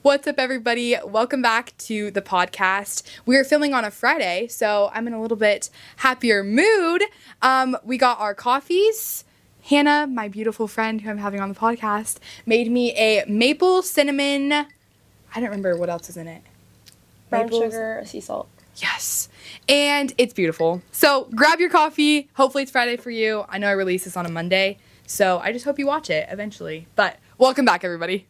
What's up, everybody? Welcome back to the podcast. We're filming on a Friday, so I'm in a little bit happier mood. We got our coffees. Hannah, my beautiful friend who I'm having on the podcast, made me a maple cinnamon. I don't remember what else is in it. Brown sugar, sea salt. Yes. And it's beautiful. So grab your coffee. Hopefully it's Friday for you. I know I release this on a Monday, so I just hope you watch it eventually. But welcome back, everybody.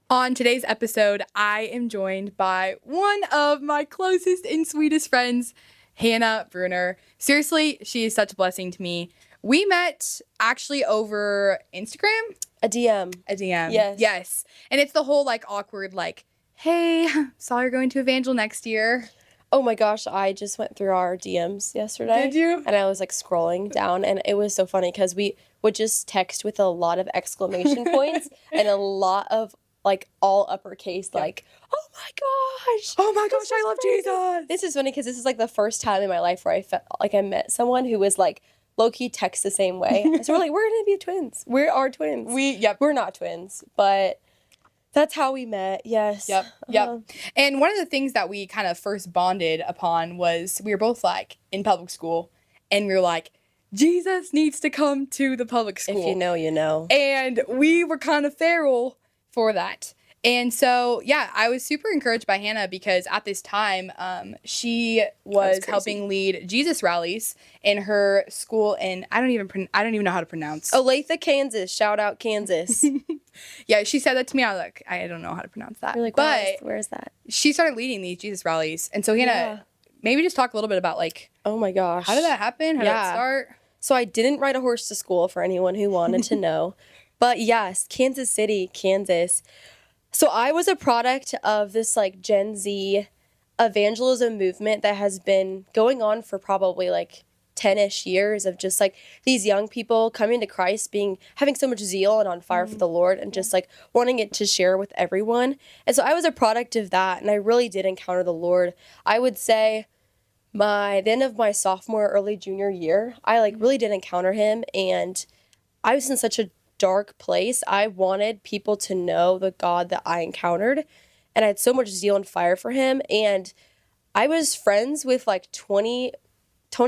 On today's episode, I am joined by one of my closest and sweetest friends, Hannah Bruner. Seriously, she is such a blessing to me. We met actually over Instagram. A DM. Yes. And it's the whole awkward hey, saw you're going to Evangel next year. Oh my gosh, I just went through our DMs yesterday. Did you? And I was scrolling down, and it was so funny because we would just text with a lot of exclamation points and a lot of all uppercase, oh my gosh, I love Jesus. This is funny because this is the first time in my life where I felt like I met someone who was low-key text the same way. So we're gonna be twins. We are twins. We're not twins, but that's how we met. Yes. Yep. And one of the things that we kind of first bonded upon was we were both in public school, and we were Jesus needs to come to the public school. If you know, you know. And we were kind of feral for that. And so, I was super encouraged by Hannah because at this time, she was helping lead Jesus rallies in her school in, I don't even know how to pronounce. Olathe, Kansas. Shout out Kansas. Yeah, she said that to me. I was I don't know how to pronounce that. You're but where is that? She started leading these Jesus rallies. And so, Hannah, maybe just talk a little bit about oh my gosh. How did that happen? How did it start? So I didn't ride a horse to school for anyone who wanted to know. But yes, Kansas City, Kansas. So I was a product of this Gen Z evangelism movement that has been going on for probably 10-ish years of just these young people coming to Christ, having so much zeal and on fire for the Lord and just wanting it to share with everyone. And so I was a product of that, and I really did encounter the Lord. I would say the end of my sophomore, early junior year, I really did encounter him, and I was in such a dark place. I wanted people to know the God that I encountered, and I had so much zeal and fire for him. And I was friends with 20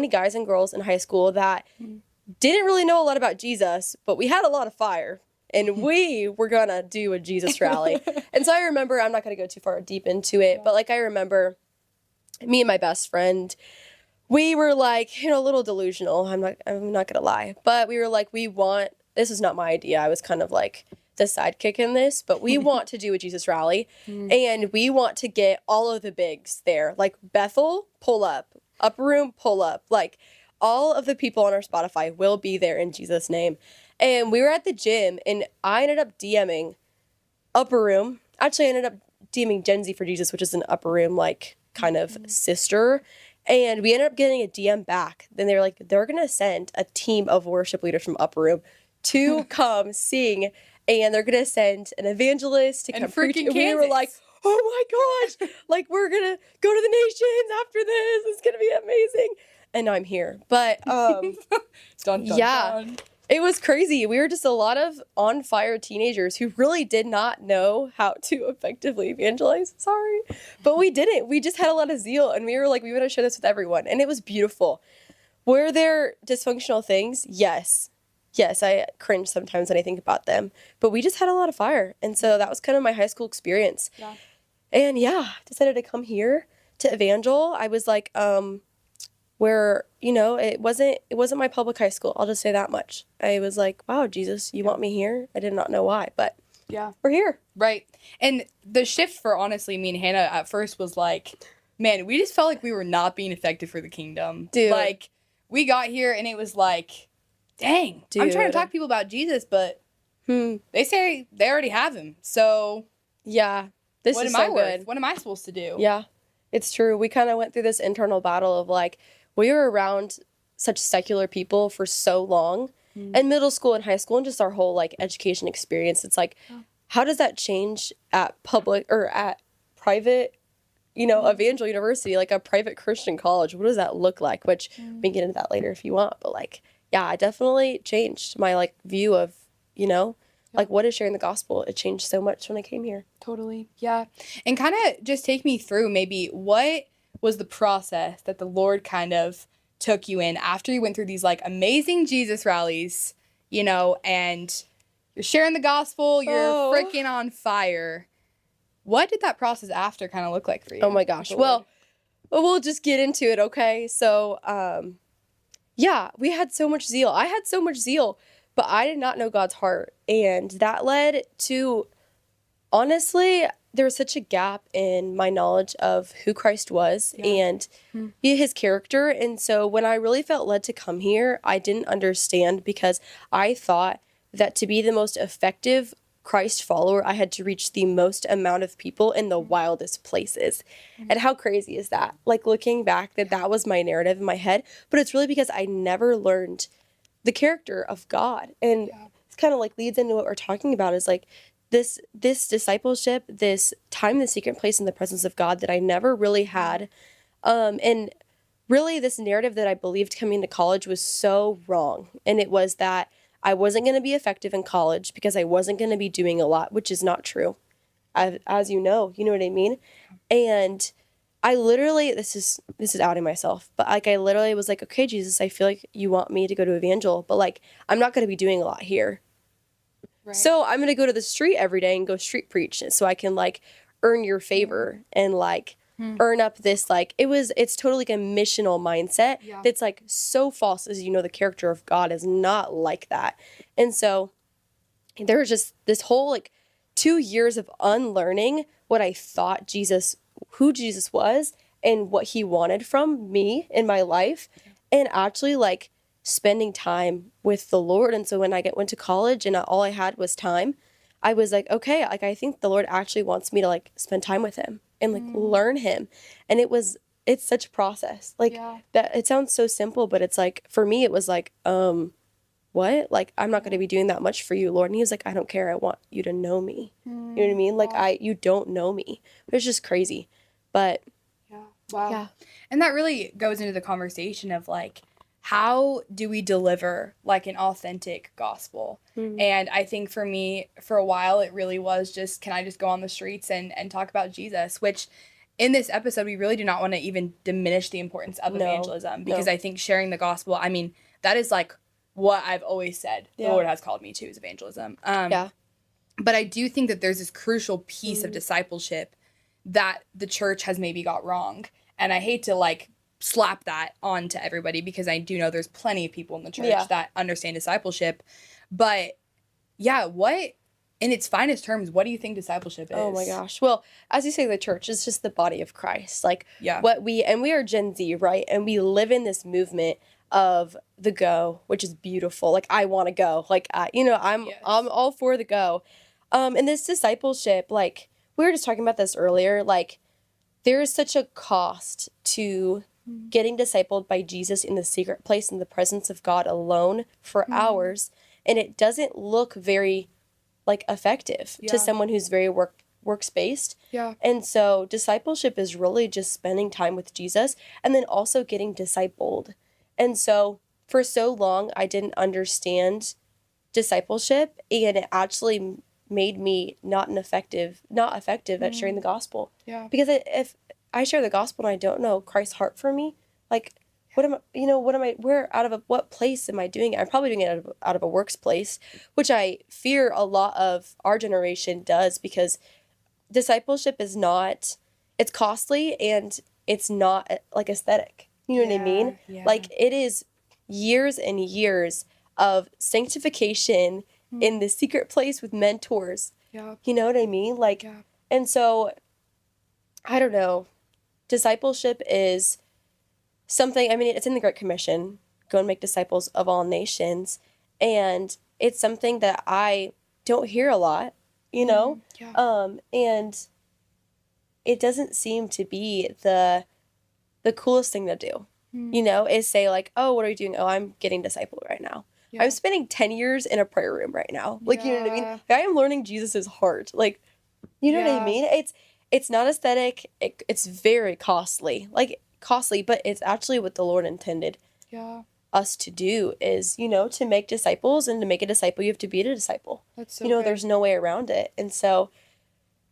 guys and girls in high school that didn't really know a lot about Jesus, but we had a lot of fire, and we were gonna do a Jesus rally. And so I remember, I'm not gonna go too far deep into it, but I remember me and my best friend, we were a little delusional. I'm not gonna lie, but we were this is not my idea. I was kind of the sidekick in this, but we want to do a Jesus rally, and we want to get all of the bigs there. Bethel, pull up. Upper Room, pull up. All of the people on our Spotify will be there in Jesus' name. And we were at the gym, and I ended up DMing Upper Room. Actually, I ended up DMing Gen Z for Jesus, which is an Upper Room, kind of sister. And we ended up getting a DM back. Then they were they're going to send a team of worship leaders from Upper Room to come sing, and they're gonna send an evangelist to come preach. And we were oh my gosh, we're gonna go to the nations after this. It's gonna be amazing. And now I'm here. But dun, dun. It was crazy. We were just a lot of on fire teenagers who really did not know how to effectively evangelize. Sorry, but we didn't. We just had a lot of zeal, and we were we want to share this with everyone, and it was beautiful. Were there dysfunctional things? Yes, I cringe sometimes when I think about them, but we just had a lot of fire. And so that was kind of my high school experience. Yeah. And decided to come here to Evangel. I was where, it wasn't my public high school. I'll just say that much. I was wow, Jesus, you want me here? I did not know why, but we're here. Right. And the shift for honestly me and Hannah at first was man, we just felt we were not being effective for the kingdom. Dude. We got here and it was dang, dude. I'm trying to talk to people about Jesus, but they say they already have him. So yeah, what am I supposed to do? Yeah, It's true. We kind of went through this internal battle of like, we were around such secular people for so long in middle school and high school and just our whole like education experience. It's like, how does that change at public or at private, Evangel University, like a private Christian college? What does that look like? Which we can get into that later if you want. But like, yeah, I definitely changed my like view of, like what is sharing the gospel. It changed so much when I came here. Totally. Yeah. And kind of just take me through maybe what was the process that the Lord kind of took you in after you went through these like amazing Jesus rallies, and you're sharing the gospel, you're freaking on fire. What did that process after kind of look like for you? Oh my gosh. Well, we'll just get into it, okay? So, yeah, we had so much zeal. I had so much zeal, but I did not know God's heart. And that led to, honestly, there was such a gap in my knowledge of who Christ was and his character. And so when I really felt led to come here, I didn't understand because I thought that to be the most effective Christ follower, I had to reach the most amount of people in the wildest places. And how crazy is that? Like looking back, that was my narrative in my head, but it's really because I never learned the character of God. And it's kind of like leads into what we're talking about is like this discipleship, this time in the secret place in the presence of God that I never really had. And really this narrative that I believed coming to college was so wrong. And it was that I wasn't going to be effective in college because I wasn't going to be doing a lot, which is not true. As you know what I mean? And I literally, this is outing myself, but like I literally was like, okay, Jesus, I feel like you want me to go to Evangel, but like I'm not going to be doing a lot here. Right. So I'm going to go to the street every day and go street preach so I can like earn your favor and like earn up this like it's totally like a missional mindset that's like so false. As the character of God is not like that. And so there was just this whole like 2 years of unlearning what I thought who Jesus was and what he wanted from me in my life, and actually like spending time with the Lord. And so when I went to college and all I had was time, I was like, okay, like I think the Lord actually wants me to like spend time with him and like learn him. And it's such a process. Like that, it sounds so simple, but it's like, for me, it was like, what? Like, I'm not going to be doing that much for you, Lord. And he was like, I don't care. I want you to know me. You know what I mean? Like you don't know me. It's just crazy. But wow. Yeah. And that really goes into the conversation of like, how do we deliver like an authentic gospel? And I think for me, for a while, it really was just, can I just go on the streets and talk about Jesus? Which in this episode, we really do not want to even diminish the importance of evangelism, because I think sharing the gospel, I mean, that is like what I've always said the Lord has called me to, is evangelism. But I do think that there's this crucial piece of discipleship that the church has maybe got wrong. And I hate to like slap that on to everybody, because I do know there's plenty of people in the church that understand discipleship. But what, in its finest terms, what do you think discipleship is? Oh my gosh. Well, as you say, the church is just the body of Christ. Like we are Gen Z, right? And we live in this movement of the go, which is beautiful. Like I want to go. Like I'm all for the go. And this discipleship, like we were just talking about this earlier, like there is such a cost to getting discipled by Jesus in the secret place in the presence of God alone for hours, and it doesn't look very like effective to someone who's very works based. And so discipleship is really just spending time with Jesus and then also getting discipled. And so for so long I didn't understand discipleship, and it actually made me not effective at sharing the gospel. Because if I share the gospel and I don't know Christ's heart for me, like what place am I doing it? I'm probably doing it out of a works place, which I fear a lot of our generation does, because discipleship is not, it's costly and it's not like aesthetic. You know what I mean? Like it is years and years of sanctification in the secret place with mentors. You know what I mean? Like, and so I don't know. Discipleship is something, I mean, it's in the Great Commission, go and make disciples of all nations. And it's something that I don't hear a lot, and it doesn't seem to be the coolest thing to do, is say like, oh, what are you doing? Oh, I'm getting discipled right now. Yeah. I'm spending 10 years in a prayer room right now. Like, you know what I mean? Yeah. Like, I am learning Jesus's heart. Like, you know what I mean? It's not aesthetic. It's very costly. Like, costly, but it's actually what the Lord intended us to do is, to make disciples, and to make a disciple, you have to be a disciple. That's so good. There's no way around it. And so,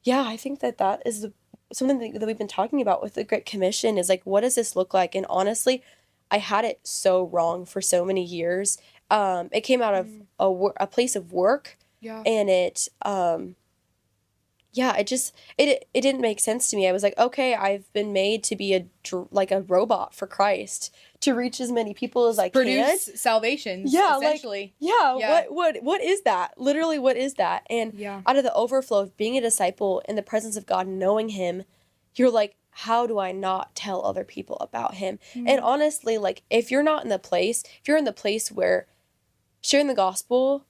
yeah, I think that is something that we've been talking about with the Great Commission is like, what does this look like? And honestly, I had it so wrong for so many years. It came out of a place of work, and it didn't make sense to me. I was like, okay, I've been made to be like a robot for Christ, to reach as many people as I can. Produce salvations, essentially. What is that? Literally, what is that? And out of the overflow of being a disciple in the presence of God, knowing him, you're like, how do I not tell other people about him? And honestly, like, if you're in the place where sharing the gospel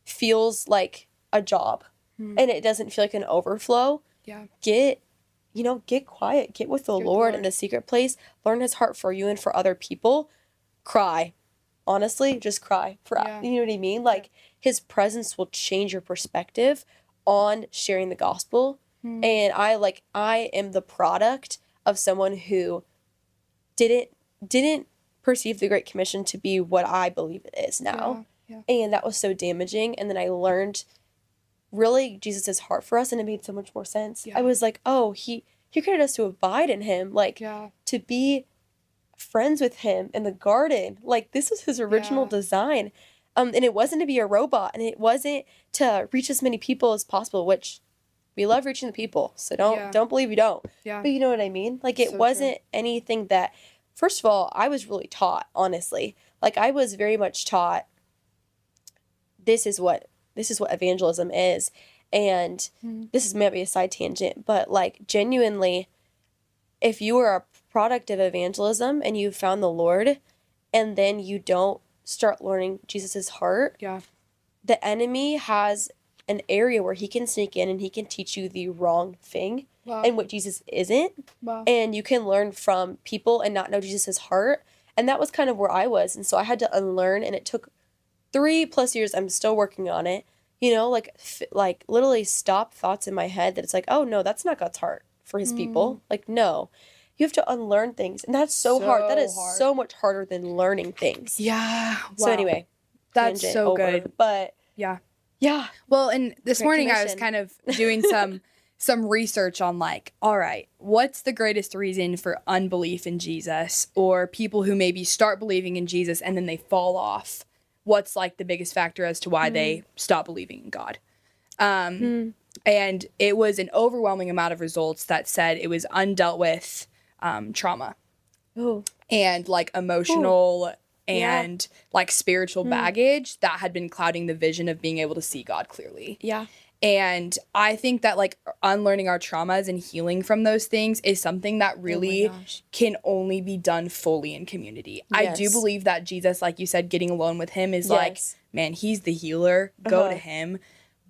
feels like a job, and it doesn't feel like an overflow, get quiet, get with the Lord in the secret place, learn his heart for you and for other people, cry. Honestly, just cry. You know what I mean? Like, his presence will change your perspective on sharing the gospel. And I am the product of someone who didn't perceive the Great Commission to be what I believe it is now. And that was so damaging. And then I learned really Jesus' heart for us, and it made so much more sense. I was like, oh, he created us to abide in him, like to be friends with him in the garden. Like, this was his original design. And it wasn't to be a robot, and it wasn't to reach as many people as possible, which we love reaching the people. So don't believe you don't. But you know what I mean? Like, it wasn't anything that, first of all, I was really taught, honestly. Like, I was very much taught this is what evangelism is. And this is maybe a side tangent, but like, genuinely, if you are a product of evangelism and you found the Lord, and then you don't start learning Jesus's heart, the enemy has an area where he can sneak in and he can teach you the wrong thing and what Jesus isn't. And you can learn from people and not know Jesus's heart. And that was kind of where I was. And so I had to unlearn, and it took 3+ years. I'm still working on it. Like literally stop thoughts in my head that it's like, oh no, that's not God's heart for his people. Like, no, you have to unlearn things. And that's so hard. That is so much harder than learning things. Yeah. Wow. So anyway, that's so good. But yeah. Well, and this morning I was kind of doing some research on like, all right, what's the greatest reason for unbelief in Jesus, or people who maybe start believing in Jesus and then they fall off? What's like the biggest factor as to why they stop believing in God? And it was an overwhelming amount of results that said it was undealt with trauma and like emotional and like spiritual baggage that had been clouding the vision of being able to see God clearly. And I think that like unlearning our traumas and healing from those things is something that really can only be done fully in community. I do believe that Jesus, like you said, getting alone with him is like, man, he's the healer. Go to him.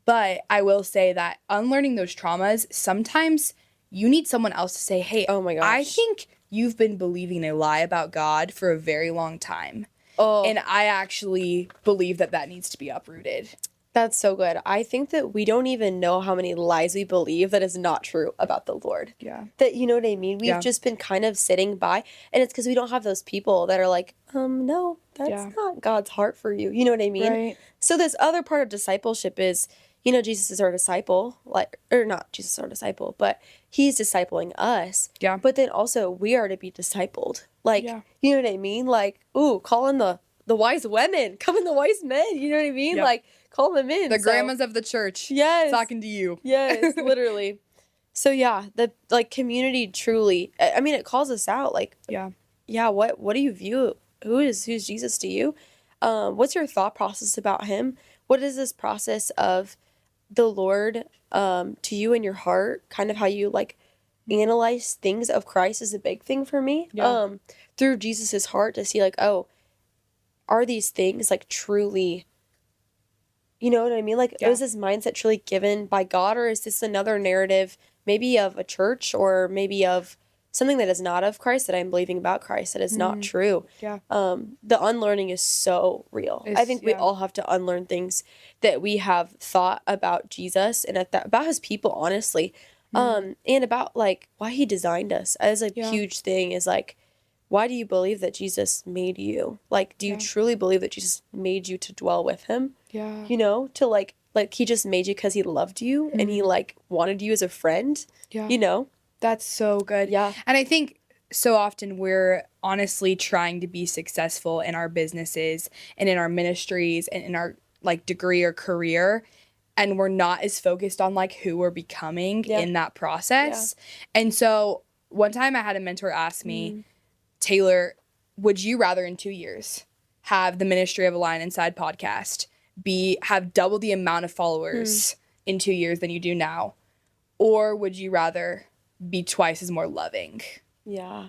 But I will say that unlearning those traumas, sometimes you need someone else to say, hey, I think you've been believing a lie about God for a very long time. And I actually believe that needs to be uprooted. That's so good. I think that we don't even know how many lies we believe that is not true about the Lord. That, you know what I mean? We've just been kind of sitting by, and it's because we don't have those people that are like, no, that's not God's heart for you. You know what I mean? Right. So this other part of discipleship is, Jesus is our disciple, or not Jesus is our disciple, but he's discipling us. But then also we are to be discipled. Like, you know what I mean? Like, call in the wise women, come in the wise men. You know what I mean? Like, call them in. The grandmas of the church. Talking to you. Literally. So the like community truly, I mean, it calls us out. Like, what do you view? Who's Jesus to you? What's your thought process about him? What is this process of the Lord to you in your heart? Kind of how you like analyze things of Christ is a big thing for me. Through Jesus's heart to see like, oh, are these things like truly, you know what I mean? Like, is this mindset truly given by God, or is this another narrative maybe of a church or maybe of something that is not of Christ, that I'm believing about Christ, that is not true. Yeah. The unlearning is so real. I think we all have to unlearn things that we have thought about Jesus and about his people, honestly. And about like why he designed us as a huge thing is like, why do you believe that Jesus made you? Like, do you truly believe that Jesus made you to dwell with him? Yeah. You know, to like he just made you because he loved you and he like wanted you as a friend. Yeah. You know? That's so good. Yeah. And I think so often we're honestly trying to be successful in our businesses and in our ministries and in our like degree or career. And we're not as focused on like who we're becoming in that process. Yeah. And so one time I had a mentor ask me, Taylor, would you rather in 2 years have the Ministry of a Lion Inside podcast have double the amount of followers in 2 years than you do now? Or would you rather be twice as more loving? Yeah.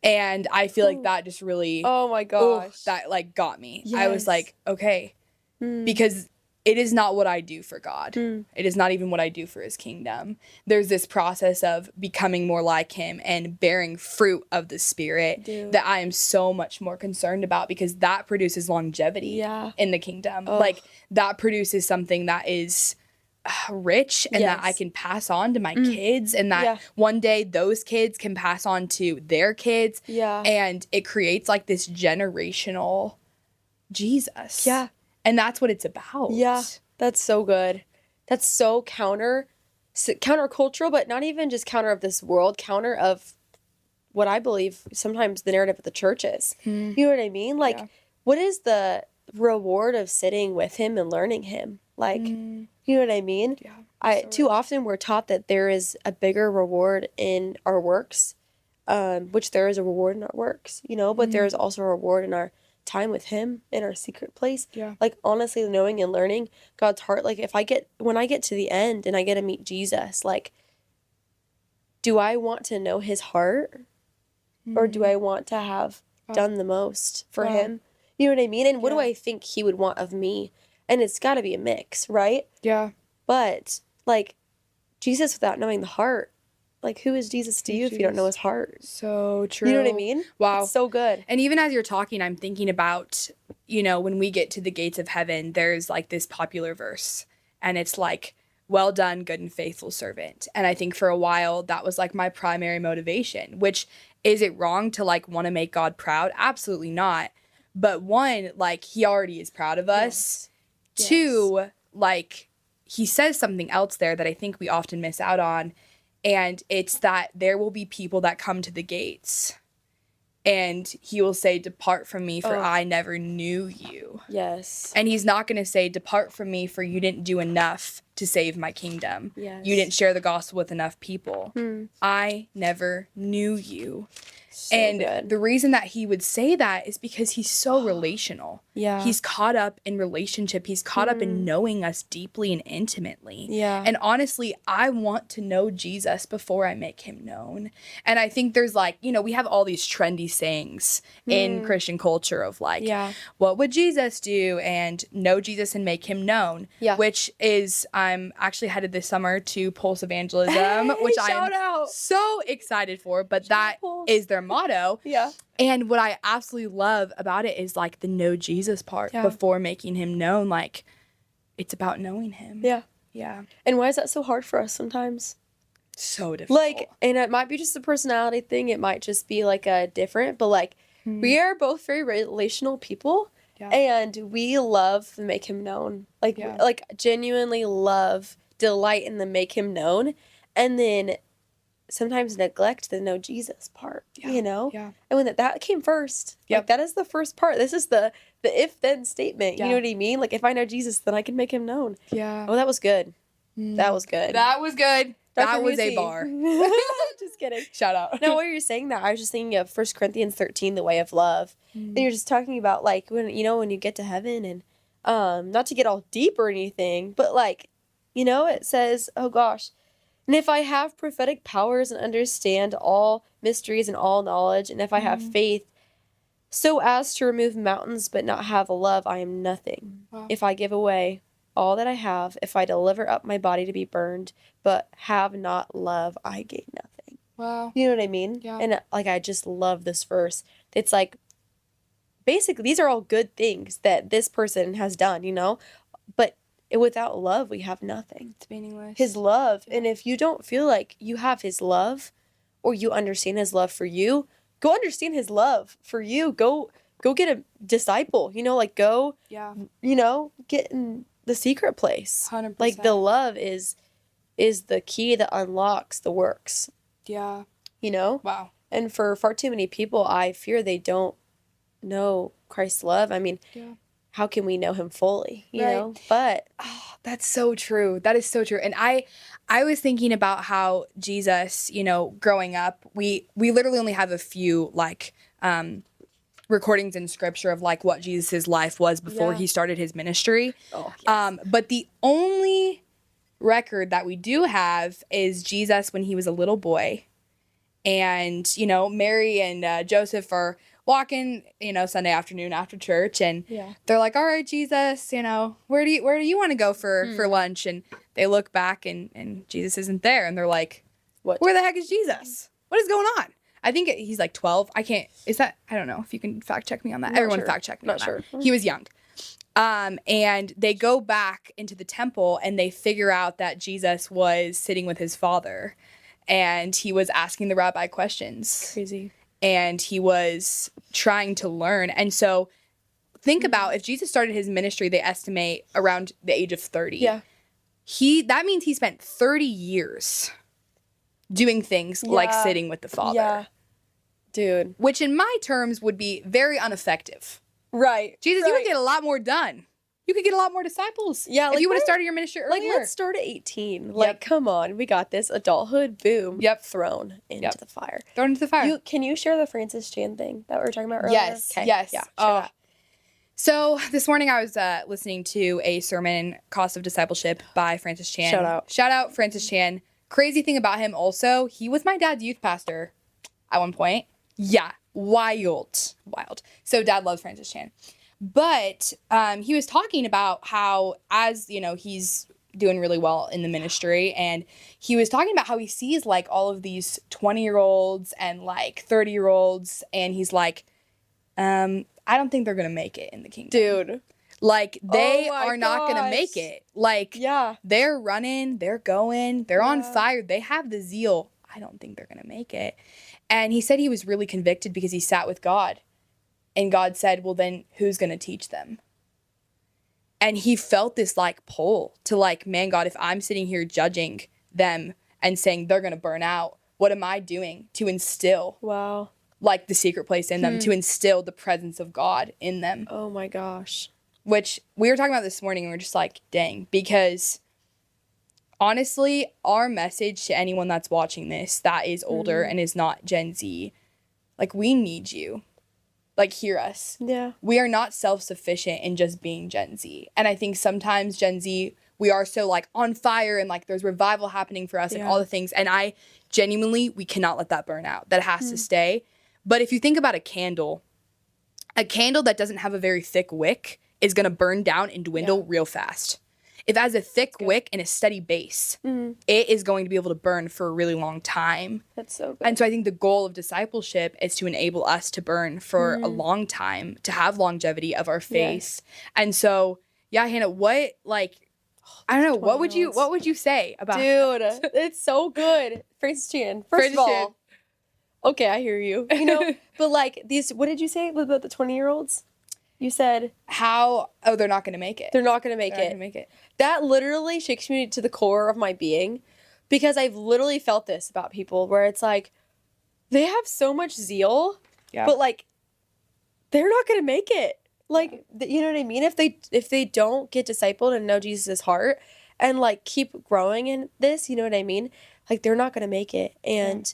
And I feel like that just really, oh my gosh, that like got me. Yes. I was like, okay, because it is not what I do for God. It is not even what I do for his kingdom. There's this process of becoming more like him and bearing fruit of the Spirit that I am so much more concerned about, because that produces longevity in the kingdom. Like that produces something that is rich and that I can pass on to my kids, and that one day those kids can pass on to their kids. Yeah. And it creates like this generational Jesus. Yeah. And that's what it's about. Yeah. That's so good. That's so countercultural, but not even just counter of this world, counter of what I believe sometimes the narrative of the church is. You know what I mean? Like, what is the reward of sitting with him and learning him? Like, you know what I mean? Yeah. Too often we're taught that there is a bigger reward in our works, which there is a reward in our works, you know, but there is also a reward in our time with him in our secret place. Yeah. Like, honestly, knowing and learning God's heart. Like, when I get to the end and I get to meet Jesus, like, do I want to know his heart, or do I want to have done the most for him? You know what I mean? And what do I think he would want of me? And it's got to be a mix, right? Yeah. But like, Jesus without knowing the heart, like, who is Jesus to you if you don't know his heart? So true. You know what I mean? Wow. It's so good. And even as you're talking, I'm thinking about, you know, when we get to the gates of heaven, there's like this popular verse, and it's like, well done, good and faithful servant. And I think for a while that was like my primary motivation, which, is it wrong to like want to make God proud? Absolutely not. But one, like, he already is proud of us. Yes. Two, like, he says something else there that I think we often miss out on. And it's that there will be people that come to the gates and he will say, depart from me, for I never knew you. Yes. And he's not going to say, depart from me, for you didn't do enough to save my kingdom. Yes. You didn't share the gospel with enough people. I never knew you. So and good. The reason that he would say that is because he's so relational. Yeah. He's caught up in relationship. He's caught up in knowing us deeply and intimately. Yeah. And honestly, I want to know Jesus before I make him known. And I think there's like, you know, we have all these trendy sayings in Christian culture of like, what would Jesus do? And know Jesus and make him known. Yeah. Which is, I'm actually headed this summer to Pulse Evangelism, which I'm so excited for. But that is their motto. Yeah. And what I absolutely love about it is like the know Jesus part before making him known. Like, it's about knowing him. Yeah. Yeah. And why is that so hard for us sometimes? So difficult. Like, and it might be just a personality thing. It might just be like a different, but like we are both very relational people. Yeah. And we love the make him known. Like, like genuinely love, delight in the make him known. And then sometimes neglect the know Jesus part, you know? Yeah. And when that came first, like that is the first part. This is the if-then statement. You know what I mean? Like, if I know Jesus, then I can make him known. Yeah. Oh, that was good. That was good. That was good. That was a bar. Just kidding. Shout out. No, while you're saying that, I was just thinking of 1 Corinthians 13, the way of love. And you're just talking about, like, when you get to heaven and, not to get all deep or anything, but, like, you know, it says, oh, gosh, and if I have prophetic powers and understand all mysteries and all knowledge, and if I have faith so as to remove mountains but not have love, I am nothing. Wow. If I give away all that I have. If I deliver up my body to be burned, but have not love, I gain nothing. Wow. You know what I mean? Yeah. And like, I just love this verse. It's like, basically, these are all good things that this person has done, you know? But without love, we have nothing. It's meaningless. His love. And if you don't feel like you have his love or you understand his love for you, go understand his love for you. Go get a disciple, you know, like go, Yeah. you know, get in the secret place. 100%. Like the love is the key that unlocks the works, Yeah. you know? Wow. And for far too many people, I fear they don't know Christ's love. I mean, Yeah. how can we know him fully, you Right. know? But Oh, that's so true. That is so true. And I was thinking about how Jesus, you know, growing up, we literally only have a few like recordings in scripture of like what Jesus's life was before he started his ministry. oh, yes. But the only record that we do have is Jesus when he was a little boy. And, you know, Mary and Joseph are walking, you know, Sunday afternoon after church, and they're like, all right, Jesus, you know, where do you want to go for lunch? And they look back and Jesus isn't there. And they're like, What? Where the heck is Jesus? What is going on? I think he's like 12. I don't know if you can fact check me on that. Not Everyone sure. fact check me Not on sure. that. He was young. And they go back into the temple and they figure out that Jesus was sitting with his father and he was asking the rabbi questions. Crazy. And he was trying to learn. And so think about if Jesus started his ministry, they estimate around the age of 30. Yeah. That means he spent 30 years doing things like sitting with the Father. Yeah. Dude. Which in my terms would be very ineffective. Right. Jesus, you could get a lot more done. You could get a lot more disciples. Yeah, if like you would have started your ministry earlier. Like, let's start at 18. Like, come on. We got this. Adulthood, boom. Yep. Thrown into the fire. Thrown into the fire. Can you share the Francis Chan thing that we were talking about earlier? Yes. Okay. Yes. Yeah. Share that. So this morning I was listening to a sermon, Cost of Discipleship, by Francis Chan. Shout out Francis Chan. Crazy thing about him also, he was my dad's youth pastor at one point. Yeah. Wild. So dad loves Francis Chan. But he was talking about how, as, you know, he's doing really well in the ministry, and he was talking about how he sees, like, all of these 20-year-olds and, like, 30-year-olds, and he's like, I don't think they're going to make it in the kingdom. Dude. Like, they are not going to make it. Like, they're running, they're going, they're on fire, they have the zeal. I don't think they're going to make it. And he said he was really convicted because he sat with God. And God said, well, then who's going to teach them? And he felt this, like, pull to, like, man, God, if I'm sitting here judging them and saying they're going to burn out, what am I doing to instill, like, the secret place in them, to instill the presence of God in them? Oh, my gosh. Which we were talking about this morning, and we're just like, dang, because honestly, our message to anyone that's watching this that is older and is not Gen Z, like, we need you. Like, hear us. Yeah. We are not self-sufficient in just being Gen Z. And I think sometimes Gen Z, we are so, like, on fire and, like, there's revival happening for us and all the things. And I genuinely, we cannot let that burn out. That has to stay. But if you think about a candle that doesn't have a very thick wick is going to burn down and dwindle real fast. If it has a thick wick and a steady base, it is going to be able to burn for a really long time. That's so good. And so I think the goal of discipleship is to enable us to burn for a long time, to have longevity of our faith. And so, Hannah, what, like, I don't know, what would you say about Dude, it's so good. Francis Chan. First of all, okay, I hear you. You know, but like these, what did you say about the 20-year-olds? You said they're not going to make it. They're not going to make it. That literally shakes me to the core of my being, because I've literally felt this about people where it's like they have so much zeal, but like they're not going to make it. Like, you know what I mean? If they don't get discipled and know Jesus' heart and like keep growing in this, you know what I mean? Like, they're not going to make it. And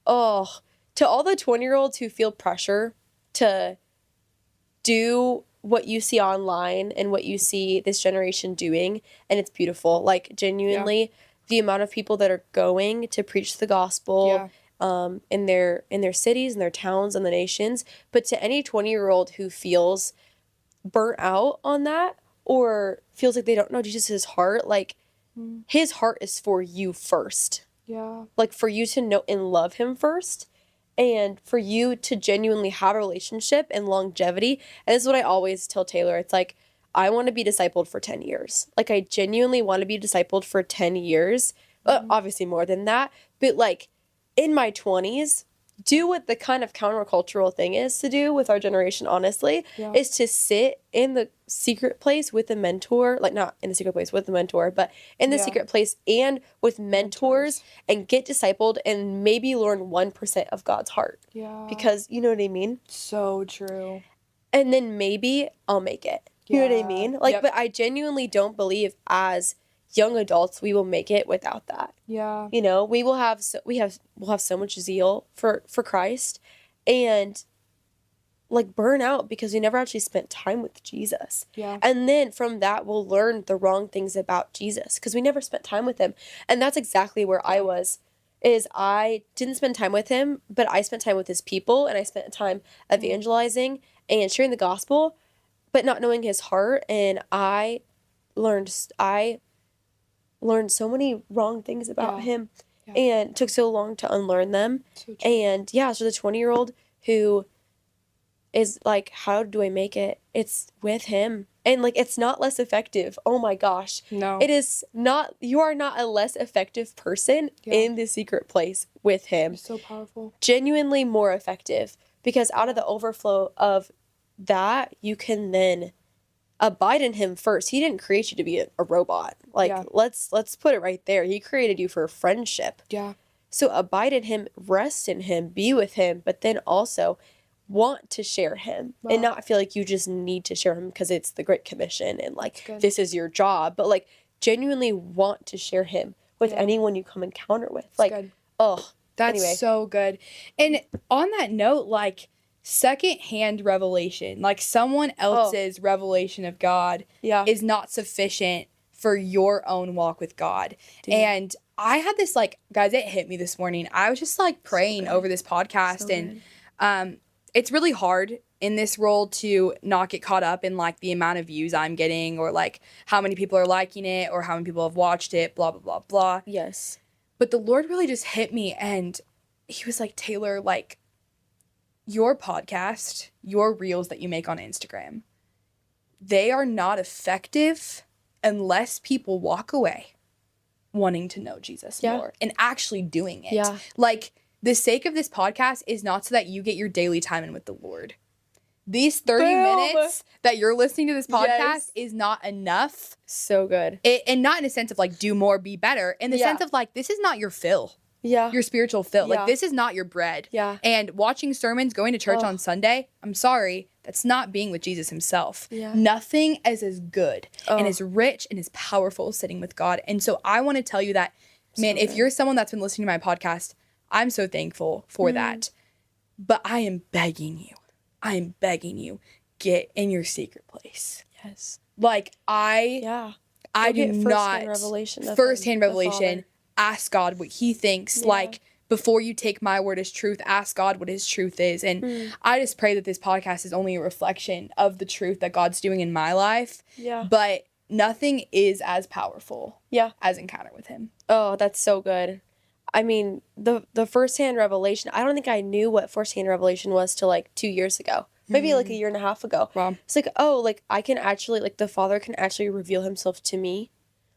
to all the 20-year-olds who feel pressure to do what you see online and what you see this generation doing, and it's beautiful. Like, genuinely, the amount of people that are going to preach the gospel in their cities, in their towns, and the nations. But to any 20-year-old who feels burnt out on that, or feels like they don't know Jesus' heart, like, his heart is for you first. Yeah. Like, for you to know and love him first, and for you to genuinely have a relationship and longevity. And this is what I always tell Taylor. It's like, I want to be discipled for 10 years. Like, I genuinely want to be discipled for 10 years. Obviously more than that. But, like, in my 20s, do what the kind of countercultural thing is to do with our generation, honestly, is to sit in the secret place with a mentor, like not in the secret place with a mentor, but in the secret place and with mentors and get discipled and maybe learn 1% of God's heart. Yeah. Because, you know what I mean? So true. And then maybe I'll make it. You know what I mean? Like, but I genuinely don't believe as young adults we will make it without that. Yeah. You know, we'll have so much zeal for Christ and like burn out because we never actually spent time with Jesus. Yeah. And then from that we'll learn the wrong things about Jesus because we never spent time with him. And that's exactly where I was. Is I didn't spend time with him, but I spent time with his people and I spent time evangelizing and sharing the gospel, but not knowing his heart. And I learned so many wrong things about him and took so long to unlearn them. So the 20-year-old who is like, how do I make it? It's with him. And like, it's not less effective. Oh my gosh. No. It is not, you are not a less effective person in the secret place with him. It's so powerful. Genuinely more effective because out of the overflow of that, you can then abide in him first. He didn't create you to be a robot. Like, let's put it right there. He created you for friendship. Yeah. So abide in him, rest in him, be with him, but then also want to share him and not feel like you just need to share him because it's the Great Commission and like this is your job, but like genuinely want to share him with anyone you come encounter with. That's so good. And on that note, like, secondhand revelation, like someone else's revelation of God is not sufficient for your own walk with God. Dude. And I had this, like, guys, it hit me this morning. I was just like praying over this podcast and it's really hard in this role to not get caught up in like the amount of views I'm getting or like how many people are liking it or how many people have watched it, blah, blah, blah, blah. Yes. But the Lord really just hit me and he was like, Taylor, like, your podcast, your reels that you make on Instagram, they are not effective unless people walk away wanting to know Jesus more and actually doing it. Yeah. Like, the sake of this podcast is not so that you get your daily time in with the Lord. These 30 minutes that you're listening to this podcast is not enough. So good. And not in a sense of like, do more, be better. In the sense of like, this is not your fill. Yeah. Your spiritual fill. Like, this is not your bread. Yeah. And watching sermons, going to church on Sunday, I'm sorry, that's not being with Jesus himself. Yeah. Nothing is as good and as rich and as powerful as sitting with God. And so I want to tell you that, man, if you're someone that's been listening to my podcast, I'm so thankful for that. But I am begging you, get in your secret place. Yes. Like, I do not, firsthand revelation, ask God what he thinks. Like, before you take my word as truth, ask God what his truth is. And I just pray that this podcast is only a reflection of the truth that God's doing in my life. Yeah. But nothing is as powerful as encounter with him. Oh, that's so good. I mean, the firsthand revelation, I don't think I knew what firsthand revelation was till like 2 years ago. Maybe like a year and a half ago. Wow. It's like, oh, like I can actually, like the Father can actually reveal himself to me.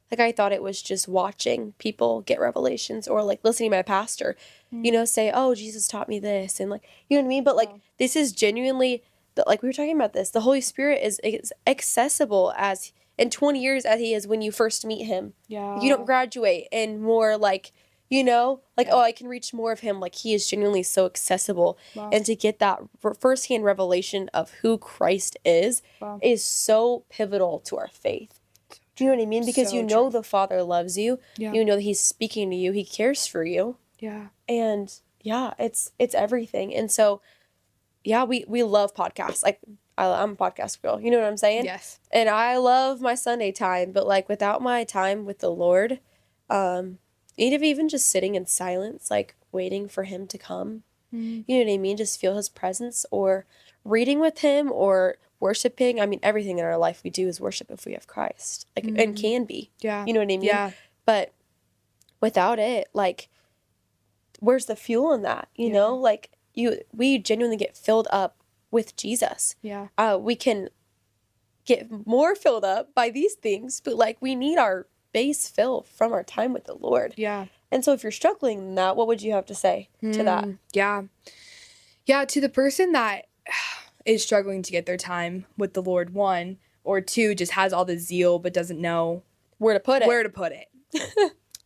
Like I thought it was just watching people get revelations or like listening to my pastor, you know, say, oh, Jesus taught me this. And like, you know what I mean? But like, this is genuinely, like we were talking about this, the Holy Spirit is accessible as in 20 years as he is when you first meet him. Yeah. You don't graduate and more like, you know, like, oh, I can reach more of him. Like, he is genuinely so accessible. Wow. And to get that firsthand revelation of who Christ is so pivotal to our faith. Do you know what I mean? Because you know the Father loves you. Yeah. You know that he's speaking to you. He cares for you. Yeah. And, it's everything. And so, we love podcasts. Like, I'm a podcast girl. You know what I'm saying? Yes. And I love my Sunday time. But, like, without my time with the Lord, even just sitting in silence, like waiting for him to come, you know what I mean? Just feel his presence or reading with him or worshiping. I mean, everything in our life we do is worship if we have Christ. Like, and can be. Yeah. You know what I mean? Yeah. But without it, like, where's the fuel in that? You know? Like, we genuinely get filled up with Jesus. Yeah. We can get more filled up by these things, but, like, we need our base fill from our time with the Lord. Yeah. And so if you're struggling in that, what would you have to say to that? Yeah. Yeah, to the person that is struggling to get their time with the Lord, one, or two, just has all the zeal but doesn't know Where to put it.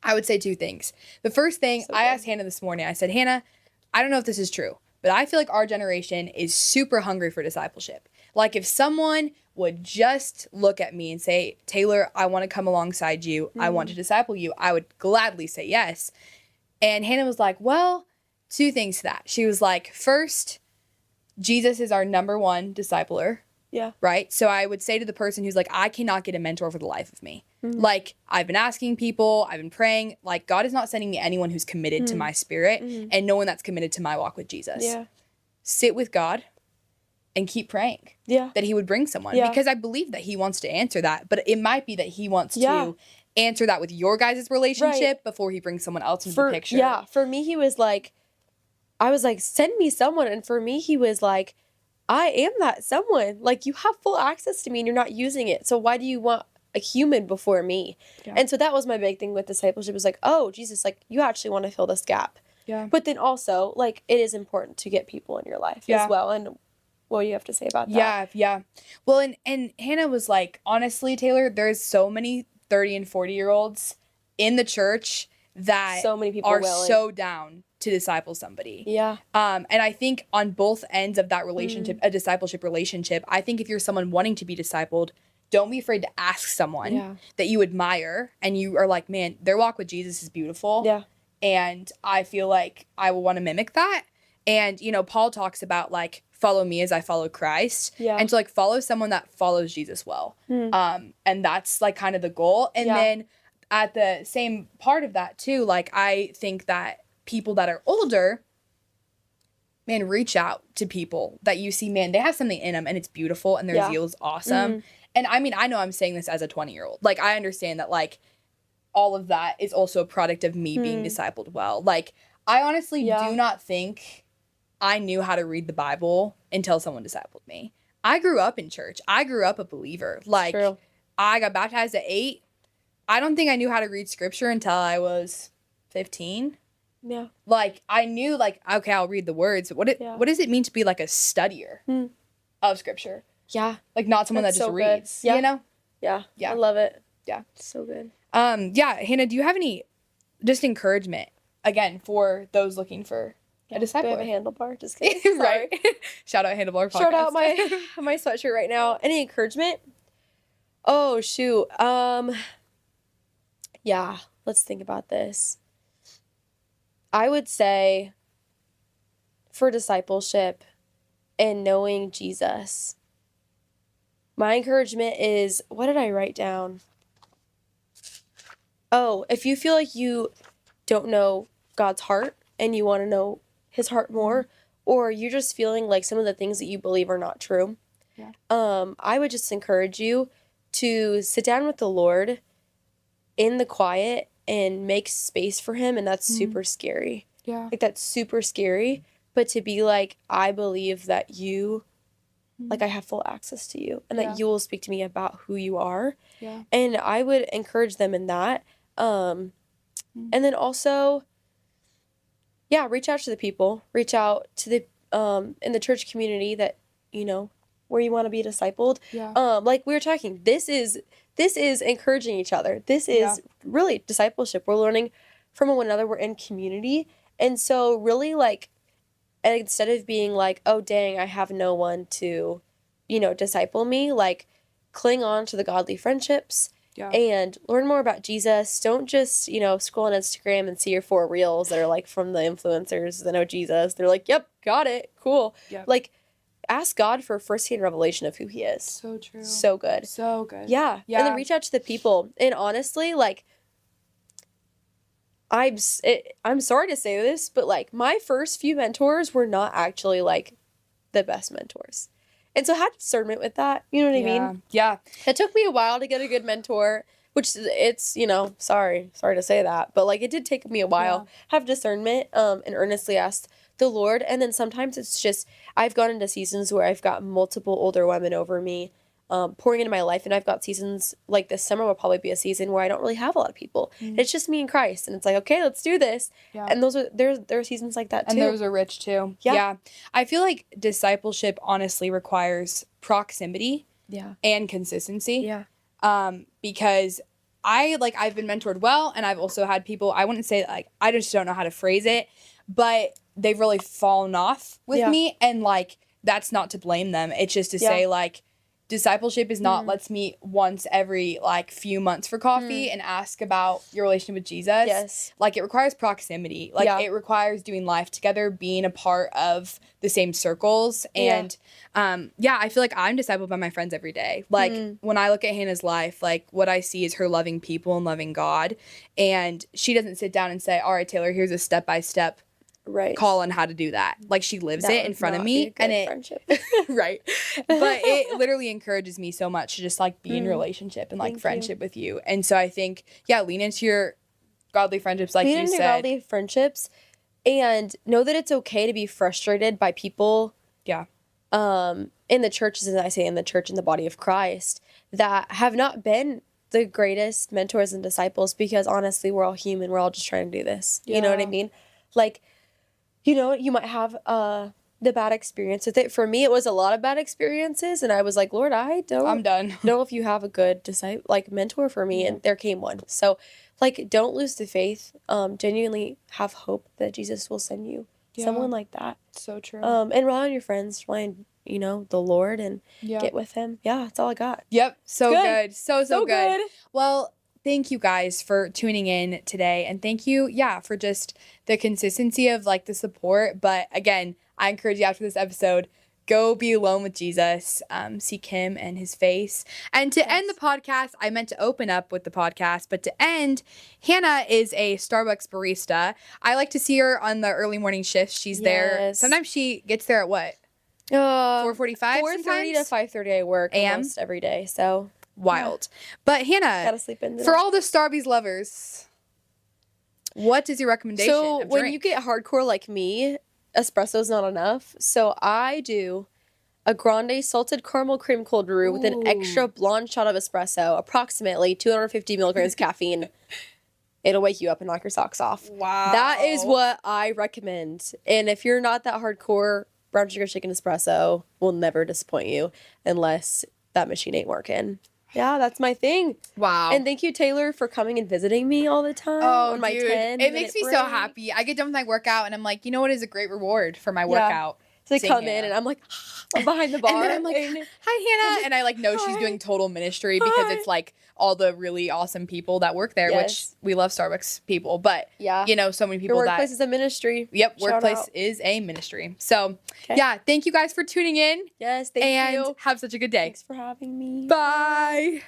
I would say two things. The first thing, I asked Hannah this morning, I said, Hannah, I don't know if this is true, but I feel like our generation is super hungry for discipleship. Like, if someone would just look at me and say, Taylor, I want to come alongside you. I want to disciple you. I would gladly say yes. And Hannah was like, well, two things to that. She was like, first, Jesus is our number one discipler. Yeah. Right? So I would say to the person who's like, I cannot get a mentor for the life of me. Like, I've been asking people, I've been praying. Like, God is not sending me anyone who's committed to my spirit and no one that's committed to my walk with Jesus. Yeah. Sit with God and keep praying. Yeah. That he would bring someone. Yeah. Because I believe that he wants to answer that. But it might be that he wants to answer that with your guys' relationship before he brings someone else into the picture. Yeah. For me, he was like, I was like, send me someone. And for me, he was like, I am that someone. Like, you have full access to me and you're not using it. So why do you want a human before me? Yeah. And so that was my big thing with discipleship, was like, oh, Jesus, like, you actually want to fill this gap. Yeah. But then also, like, it is important to get people in your life as well. And what do you have to say about that? Yeah, yeah. Well, and Hannah was like, honestly, Taylor, there's so many 30 and 40-year-olds in the church that so many people are so down to disciple somebody. Yeah. And I think on both ends of that relationship, a discipleship relationship, I think if you're someone wanting to be discipled, don't be afraid to ask someone that you admire and you are like, man, their walk with Jesus is beautiful. Yeah. And I feel like I will want to mimic that. And, you know, Paul talks about, like, follow me as I follow Christ. Yeah. And so, like, follow someone that follows Jesus well. And that's, like, kind of the goal. And then at the same part of that, too, like, I think that people that are older, man, reach out to people that you see, man, they have something in them and it's beautiful and their zeal is awesome. And I mean, I know I'm saying this as a 20-year-old. Like, I understand that, like, all of that is also a product of me being discipled well. Like, I honestly do not think I knew how to read the Bible until someone discipled me. I grew up in church. I grew up a believer. Like, I got baptized at 8. I don't think I knew how to read scripture until I was 15. Yeah. Like, I knew, like, okay, I'll read the words. What does it mean to be, like, a studier of scripture? Yeah. Like, not someone that just so reads, you know? Yeah. I love it. Yeah. So good. Yeah, Hannah, do you have any just encouragement, again, for those looking for a discipler? Do I have a handlebar? Just kidding. Right. Shout out Handlebar Podcast. Shout out my sweatshirt right now. Any encouragement? Oh, shoot. Yeah, let's think about this. I would say for discipleship and knowing Jesus, my encouragement is, what did I write down? Oh, if you feel like you don't know God's heart and you want to know his heart more, or you're just feeling like some of the things that you believe are not true, I would just encourage you to sit down with the Lord in the quiet and make space for him. And that's super scary. Yeah. Like, that's super scary. But to be like, I believe that you, like, I have full access to you and that you will speak to me about who you are. Yeah. And I would encourage them in that. And then also, reach out to the people, reach out to the, in the church community that, you know, where you want to be discipled. Yeah. Like we were talking, this is encouraging each other. This is really discipleship. We're learning from one another. We're in community. And so really, like, instead of being like, oh, dang, I have no one to, you know, disciple me, like, cling on to the godly friendships and learn more about Jesus. Don't just, you know, scroll on Instagram and see your 4 reels that are, like, from the influencers that know Jesus. They're like, yep, got it, cool. Yep. Like, ask God for firsthand revelation of who he is. So true. So good. So good. Yeah. And then reach out to the people. And honestly, like, I'm sorry to say this, but, like, my first few mentors were not actually, like, the best mentors. And so I had discernment with that. You know what I mean? Yeah. It took me a while to get a good mentor, which it's, sorry to say that, but like it did take me a while. Have discernment, and earnestly asked the Lord. And then sometimes it's just, I've gone into seasons where I've got multiple older women over me, pouring into my life. And I've got seasons like this summer will probably be a season where I don't really have a lot of people. It's just me and Christ. And it's like, okay, let's do this. Yeah. And there are seasons like that too. And those are rich too. Yeah. I feel like discipleship honestly requires proximity and consistency. Yeah. Because I've been mentored well, and I've also had people, I wouldn't say like, I just don't know how to phrase it, but they've really fallen off with me, and like, that's not to blame them. It's just to say like, discipleship is not let's meet once every like few months for coffee and ask about your relationship with Jesus. Yes. Like, it requires proximity. Like it requires doing life together, being a part of the same circles. And I feel like I'm discipled by my friends every day. Like when I look at Hannah's life, like what I see is her loving people and loving God. And she doesn't sit down and say, all right, Taylor, here's a step-by-step call on how to do that. Like, she lives it in front of me, and it friendship. Right. But it literally encourages me so much to just like be in relationship and like friendship with you. And so I think, lean into your godly friendships, like you said. Lean into godly friendships, and know that it's okay to be frustrated by people. Yeah. In the churches, as I say, in the church, in the body of Christ, that have not been the greatest mentors and disciples, because honestly, we're all human. We're all just trying to do this. You know what I mean? Like, you might have the bad experience with it. For me, it was a lot of bad experiences, and I was like, Lord, I'm done. Know if you have a good mentor for me, and there came one. So, don't lose the faith. Genuinely have hope that Jesus will send you someone like that. So true. And rely on your friends, rely on, the Lord, and get with Him. Yeah, that's all I got. Yep, so good. So good. Well, thank you guys for tuning in today. And thank you, for just the consistency of like the support. But again, I encourage you after this episode, go be alone with Jesus, seek Him and His face. And to end the podcast, I meant to open up with the podcast, but to end, Hannah is a Starbucks barista. I like to see her on the early morning shifts. She's there. Sometimes she gets there at what? 4:45. 4:30 to 5:30 I work almost every day. So wild. But Hannah, gotta sleep in for all the Starbucks lovers, what is your recommendation? So when you get hardcore like me, espresso's not enough. So I do a grande salted caramel cream cold brew with an extra blonde shot of espresso, approximately 250 milligrams caffeine. It'll wake you up and knock your socks off. Wow. That is what I recommend. And if you're not that hardcore, brown sugar shaken espresso will never disappoint you unless that machine ain't working. Yeah, that's my thing. Wow. And thank you, Taylor, for coming and visiting me all the time. Oh, on my dude. It makes me so happy. I get done with my workout, and I'm like, you know what is a great reward for my workout? So they come in, and I'm like, I'm behind the bar. And then I'm like, hi, Hannah. And I like know she's doing total ministry because it's like all the really awesome people that work there, which we love Starbucks people. But, so many people Your workplace is a ministry. Yep, workplace is a ministry. So, thank you guys for tuning in. Yes, thank you. And have such a good day. Thanks for having me. Bye.